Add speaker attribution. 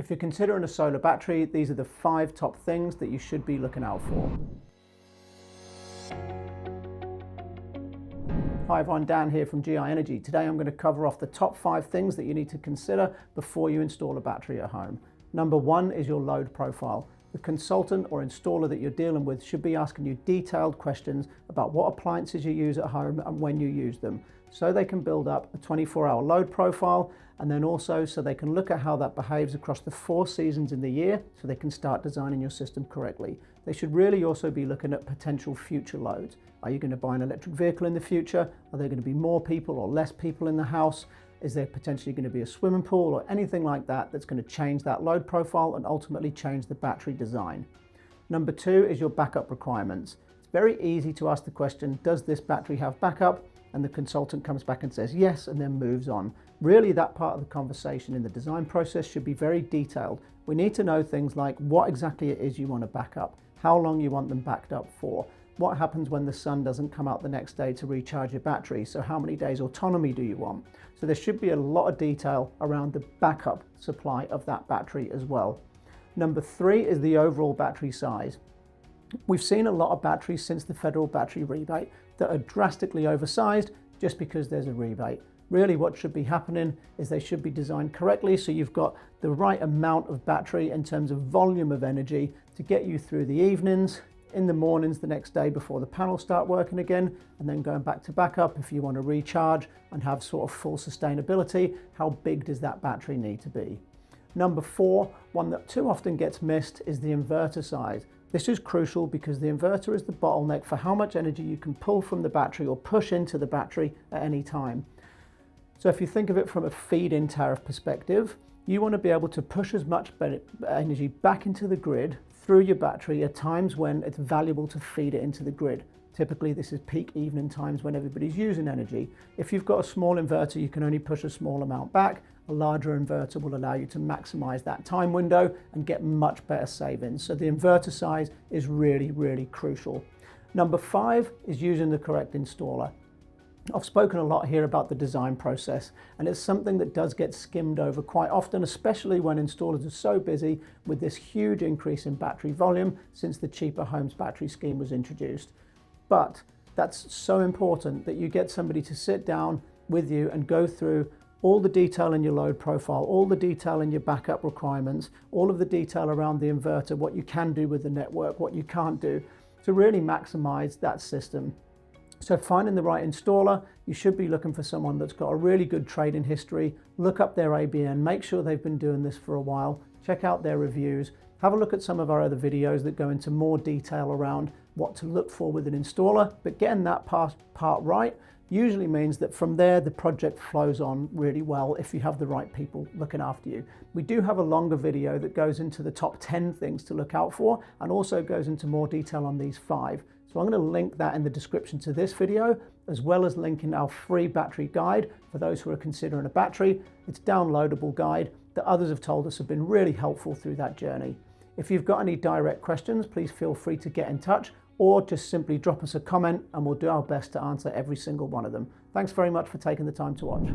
Speaker 1: If you're considering a solar battery, these are the 5 top things that you should be looking out for. Hi everyone, Dan here from GI Energy. Today I'm going to cover off the top 5 things that you need to consider before you install a battery at home. Number 1 is your load profile. The consultant or installer that you're dealing with should be asking you detailed questions about what appliances you use at home and when you use them, so they can build up a 24-hour load profile, and then also so they can look at how that behaves across the 4 seasons in the year, so they can start designing your system correctly. They should really also be looking at potential future loads. Are you going to buy an electric vehicle in the future? Are there going to be more people or less people in the house? Is there potentially going to be a swimming pool or anything like that that's going to change that load profile and ultimately change the battery design? Number 2 is your backup requirements. It's very easy to ask the question, does this battery have backup? And the consultant comes back and says yes, and then moves on. Really, that part of the conversation in the design process should be very detailed. We need to know things like what exactly it is you want to back up, how long you want them backed up for, what happens when the sun doesn't come out the next day to recharge your battery, so how many days autonomy do you want? So there should be a lot of detail around the backup supply of that battery as well. Number 3 is the overall battery size. We've seen a lot of batteries since the federal battery rebate that are drastically oversized just because there's a rebate. Really what should be happening is they should be designed correctly so you've got the right amount of battery in terms of volume of energy to get you through the evenings, in the mornings the next day before the panels start working again, and then going back to backup if you want to recharge and have sort of full sustainability. How big does that battery need to be? Number 4, one that too often gets missed, is the inverter size. This is crucial because the inverter is the bottleneck for how much energy you can pull from the battery or push into the battery at any time. So if you think of it from a feed-in tariff perspective, you want to be able to push as much energy back into the grid through your battery at times when it's valuable to feed it into the grid. Typically this is peak evening times when everybody's using energy. If you've got a small inverter, you can only push a small amount back. A larger inverter will allow you to maximize that time window and get much better savings. So the inverter size is really, really crucial. Number 5 is using the correct installer. I've spoken a lot here about the design process, and it's something that does get skimmed over quite often, especially when installers are so busy with this huge increase in battery volume since the Cheaper Homes battery scheme was introduced. But that's so important that you get somebody to sit down with you and go through all the detail in your load profile, all the detail in your backup requirements, all of the detail around the inverter, what you can do with the network, what you can't do, to really maximize that system. So finding the right installer, you should be looking for someone that's got a really good trading history. Look up their ABN, make sure they've been doing this for a while, check out their reviews, have a look at some of our other videos that go into more detail around what to look for with an installer. But getting that part right usually means that from there the project flows on really well if you have the right people looking after you. We do have a longer video that goes into the top 10 things to look out for and also goes into more detail on these 5. So I'm going to link that in the description to this video, as well as linking our free battery guide for those who are considering a battery. It's a downloadable guide that others have told us have been really helpful through that journey. If you've got any direct questions, please feel free to get in touch or just simply drop us a comment and we'll do our best to answer every single one of them. Thanks very much for taking the time to watch.